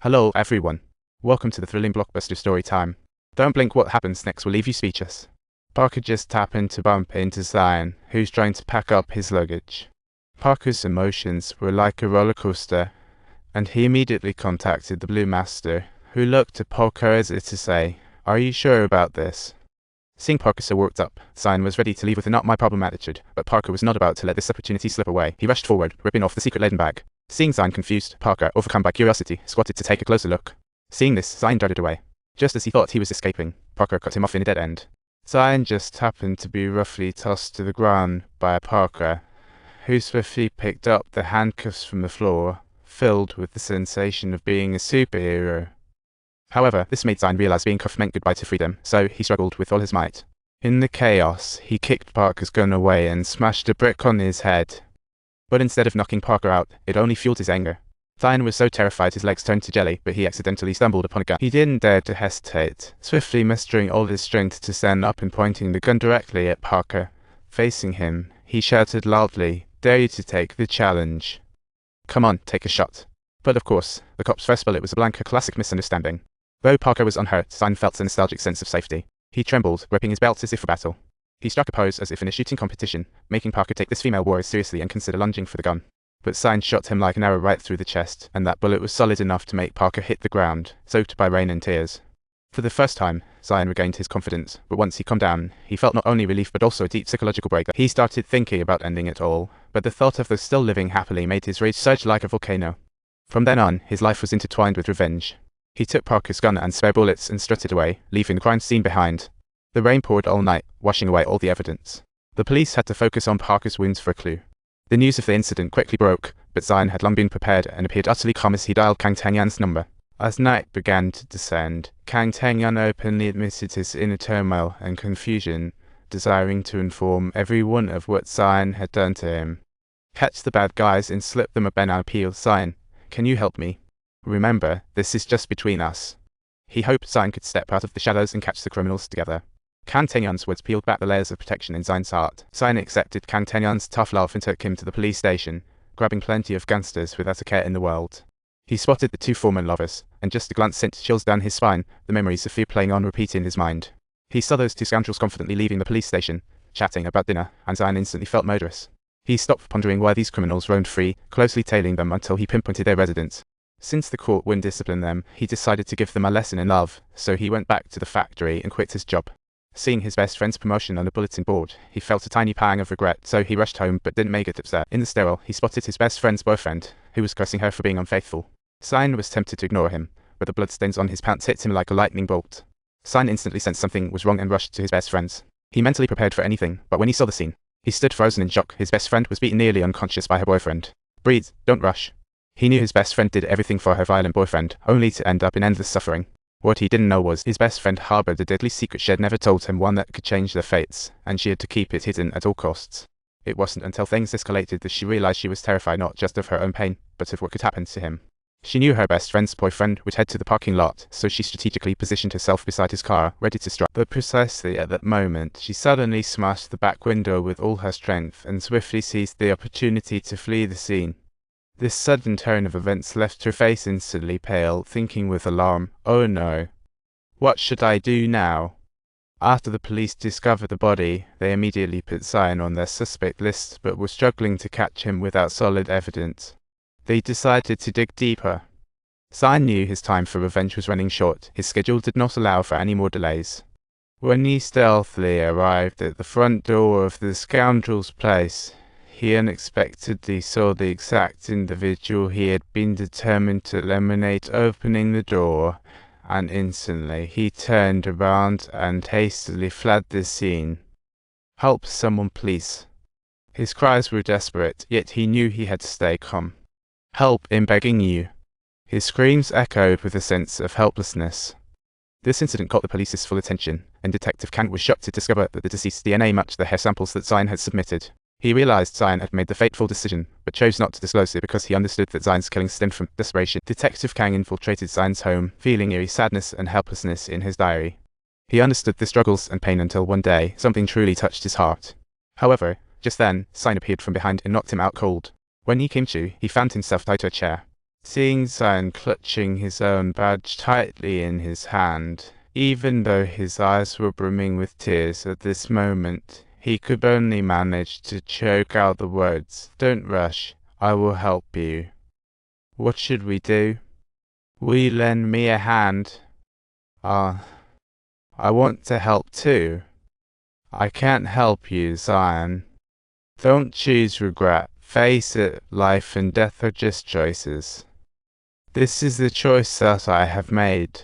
Hello everyone. Welcome to the thrilling blockbuster story time. Don't blink, what happens next will leave you speechless. Parker just happened to bump into Zion, who's trying to pack up his luggage. Parker's emotions were like a roller coaster, and he immediately contacted the Blue Master, who looked at Parker as if to say, "Are you sure about this?" Seeing Parker so worked up, Zion was ready to leave with a not my problem attitude, but Parker was not about to let this opportunity slip away. He rushed forward, ripping off the secret leaden bag. Seeing Zion confused, Parker, overcome by curiosity, squatted to take a closer look. Seeing this, Zion darted away. Just as he thought he was escaping, Parker cut him off in a dead end. Zion just happened to be roughly tossed to the ground by Parker, who swiftly picked up the handcuffs from the floor, filled with the sensation of being a superhero. However, this made Zion realize being cuffed meant goodbye to freedom, so he struggled with all his might. In the chaos, he kicked Parker's gun away and smashed a brick on his head. But instead of knocking Parker out, it only fueled his anger. Zion was so terrified his legs turned to jelly, but he accidentally stumbled upon a gun. He didn't dare to hesitate, swiftly mustering all his strength to stand up and pointing the gun directly at Parker. Facing him, he shouted loudly, "Dare you to take the challenge? Come on, take a shot." But of course, the cop's first bullet was a blank, a classic misunderstanding. Though Parker was unhurt, Zion felt a nostalgic sense of safety. He trembled, gripping his belt as if for battle. He struck a pose as if in a shooting competition, making Parker take this female warrior seriously and consider lunging for the gun. But Zion shot him like an arrow right through the chest, and that bullet was solid enough to make Parker hit the ground, soaked by rain and tears. For the first time, Zion regained his confidence, but once he calmed down, he felt not only relief but also a deep psychological break. He started thinking about ending it all, but the thought of those still living happily made his rage surge like a volcano. From then on, his life was intertwined with revenge. He took Parker's gun and spare bullets and strutted away, leaving the crime scene behind. The rain poured all night, washing away all the evidence. The police had to focus on Parker's wounds for a clue. The news of the incident quickly broke, but Zion had long been prepared and appeared utterly calm as he dialed Kang Tae-yeon's number. As night began to descend, Kang Tae-yeon openly admitted his inner turmoil and confusion, desiring to inform everyone of what Zion had done to him. "Catch the bad guys and slip them a banana peel, Zion. Can you help me? Remember, this is just between us." He hoped Zion could step out of the shadows and catch the criminals together. Kang Tae-yeon's words peeled back the layers of protection in Zion's heart. Zion accepted Kang Tae-yeon's tough love and took him to the police station, grabbing plenty of gangsters without a care in the world. He spotted the two former lovers, and just a glance sent chills down his spine, the memories of fear playing on repeat in his mind. He saw those two scoundrels confidently leaving the police station, chatting about dinner, and Zion instantly felt murderous. He stopped pondering why these criminals roamed free, closely tailing them until he pinpointed their residence. Since the court wouldn't discipline them, he decided to give them a lesson in love, so he went back to the factory and quit his job. Seeing his best friend's promotion on the bulletin board, he felt a tiny pang of regret, so he rushed home but didn't make it upset. In the stairwell, he spotted his best friend's boyfriend, who was cursing her for being unfaithful. Zion was tempted to ignore him, but the bloodstains on his pants hit him like a lightning bolt. Zion instantly sensed something was wrong and rushed to his best friend's. He mentally prepared for anything, but when he saw the scene, he stood frozen in shock. His best friend was beaten nearly unconscious by her boyfriend. "Breathe, don't rush." He knew his best friend did everything for her violent boyfriend, only to end up in endless suffering. What he didn't know was his best friend harbored a deadly secret she had never told him, one that could change their fates, and she had to keep it hidden at all costs. It wasn't until things escalated that she realized she was terrified not just of her own pain, but of what could happen to him. She knew her best friend's boyfriend would head to the parking lot, so she strategically positioned herself beside his car, ready to strike. But precisely at that moment, she suddenly smashed the back window with all her strength and swiftly seized the opportunity to flee the scene. This sudden turn of events left her face instantly pale, thinking with alarm, "Oh no. What should I do now?" After the police discovered the body, they immediately put Zion on their suspect list, but were struggling to catch him without solid evidence. They decided to dig deeper. Zion knew his time for revenge was running short. His schedule did not allow for any more delays. When he stealthily arrived at the front door of the scoundrel's place, he unexpectedly saw the exact individual he had been determined to eliminate opening the door, and instantly he turned around and hastily fled the scene. "Help someone, please." His cries were desperate, yet he knew he had to stay calm. "Help, I'm begging you." His screams echoed with a sense of helplessness. This incident caught the police's full attention, and Detective Kang was shocked to discover that the deceased's DNA matched the hair samples that Zion had submitted. He realized Zion had made the fateful decision, but chose not to disclose it because he understood that Zion's killing stemmed from desperation. Detective Kang infiltrated Zion's home, feeling eerie sadness and helplessness in his diary. He understood the struggles and pain until one day, something truly touched his heart. However, just then, Zion appeared from behind and knocked him out cold. When he came to, he found himself tied to a chair. Seeing Zion clutching his own badge tightly in his hand, even though his eyes were brimming with tears at this moment, he could only manage to choke out the words, "Don't rush, I will help you." "What should we do? Will you lend me a hand?" "Ah, I want to help too." "I can't help you, Zion." "Don't choose regret. Face it, life and death are just choices. This is the choice that I have made.